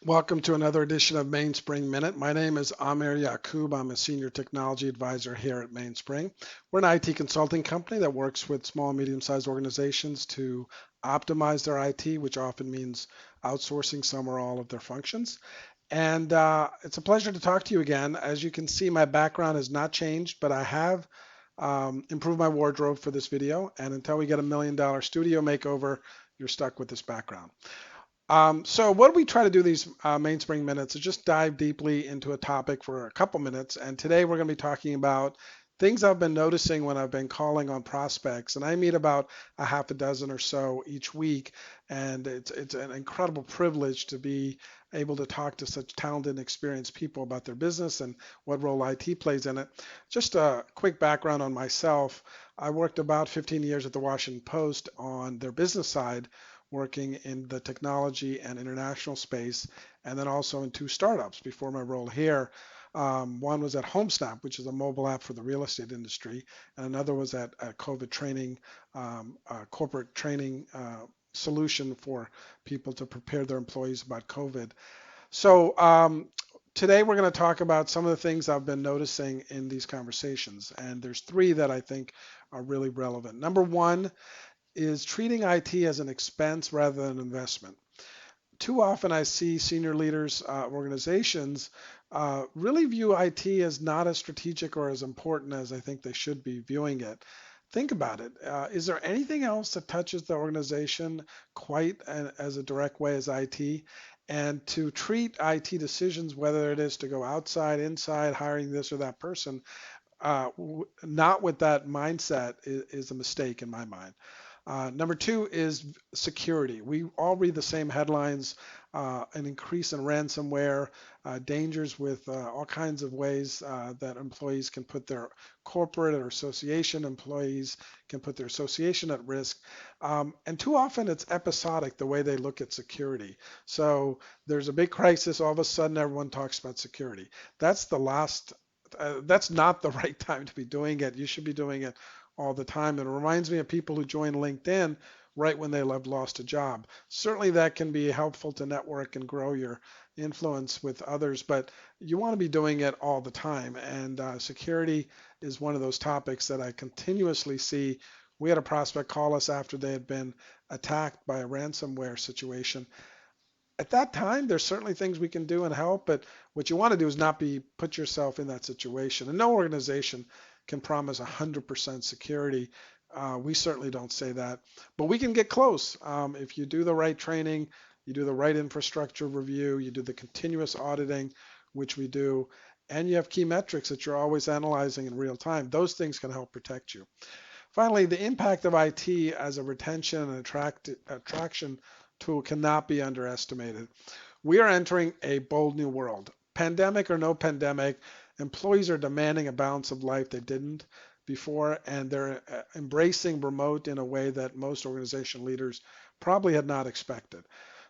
Welcome to another edition of MainSpring Minute. My name is Amir Yaqub. I'm a senior technology advisor here at MainSpring. We're an IT consulting company that works with small and medium-sized organizations to optimize their IT, which often means outsourcing some or all of their functions. And it's a pleasure to talk to you again. As you can see, my background has not changed, but I have improved my wardrobe for this video. And until we get $1 million studio makeover, you're stuck with this background. So what we try to do these Mainspring minutes is just dive deeply into a topic for a couple minutes. And today we're going to be talking about things I've been noticing when I've been calling on prospects. And I meet about a half a dozen or so each week. And it's an incredible privilege to be able to talk to such talented and experienced people about their business and what role IT plays in it. Just a quick background on myself. I worked about 15 years at the Washington Post on their business side, working in the technology and international space, and then also in two startups before my role here. One was at HomeSnap, which is a mobile app for the real estate industry, and another was at a COVID training, corporate training solution for people to prepare their employees about COVID. So today we're going to talk about some of the things I've been noticing in these conversations, and there's three that I think are really relevant. Number one is treating IT as an expense rather than an investment. Too often I see senior leaders, organizations really view IT as not as strategic or as important as I think they should be viewing it. Think about it. Is there anything else that touches the organization quite as a direct way as IT? And to treat IT decisions, whether it is to go outside, inside, hiring this or that person, not with that mindset is a mistake in my mind. Number two is security. We all read the same headlines, an increase in ransomware, dangers with all kinds of ways that employees can put their corporate or association employees can put their association at risk. And too often it's episodic the way they look at security. So there's a big crisis, all of a sudden everyone talks about security. That's not the right time to be doing it. You should be doing it all the time. And it reminds me of people who join LinkedIn right when they have lost a job. Certainly that can be helpful to network and grow your influence with others, but you want to be doing it all the time. And security is one of those topics that I continuously see. We had a prospect call us after they had been attacked by a ransomware situation. At that time, there's certainly things we can do and help, but what you want to do is not be put yourself in that situation. And no organization can promise 100% security. We certainly don't say that, but we can get close. If you do the right training, you do the right infrastructure review, you do the continuous auditing, which we do, and you have key metrics that you're always analyzing in real time. Those things can help protect you. Finally, the impact of IT as a retention and attraction tool cannot be underestimated. We are entering a bold new world. Pandemic or no pandemic, employees are demanding a balance of life they didn't before, and they're embracing remote in a way that most organization leaders probably had not expected.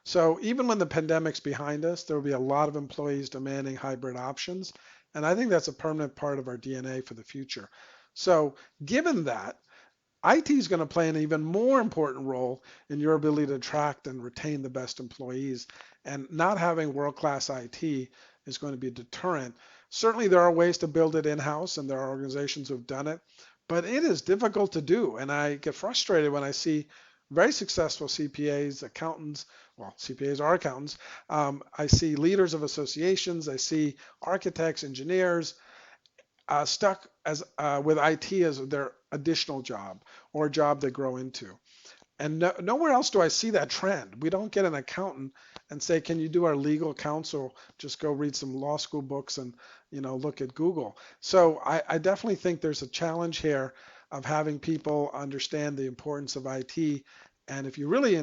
So even when the pandemic's behind us, there will be a lot of employees demanding hybrid options, and I think that's a permanent part of our DNA for the future. So given that, IT is going to play an even more important role in your ability to attract and retain the best employees. And not having world-class IT is going to be a deterrent. Certainly, there are ways to build it in-house, and there are organizations who have done it, but it is difficult to do. And I get frustrated when I see very successful CPAs, accountants, well, CPAs are accountants. I see leaders of associations. I see architects, engineers, stuck as with IT as their additional job or a job they grow into. And nowhere else do I see that trend. We don't get an accountant and say, "Can you do our legal counsel?" Just go read some law school books and look at Google. So I definitely think there's a challenge here of having people understand the importance of IT. And if you really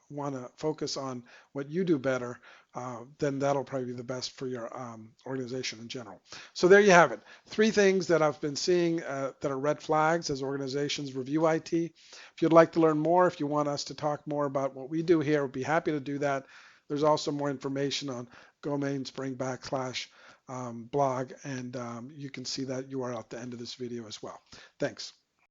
want to focus on what you do better, then that'll probably be the best for your organization in general. So there you have it. Three things that I've been seeing that are red flags as organizations review IT. If you'd like to learn more, if you want us to talk more about what we do here, we'd be happy to do that. There's also more information on GoMainSpring / blog, and you can see that URL at the end of this video as well. Thanks.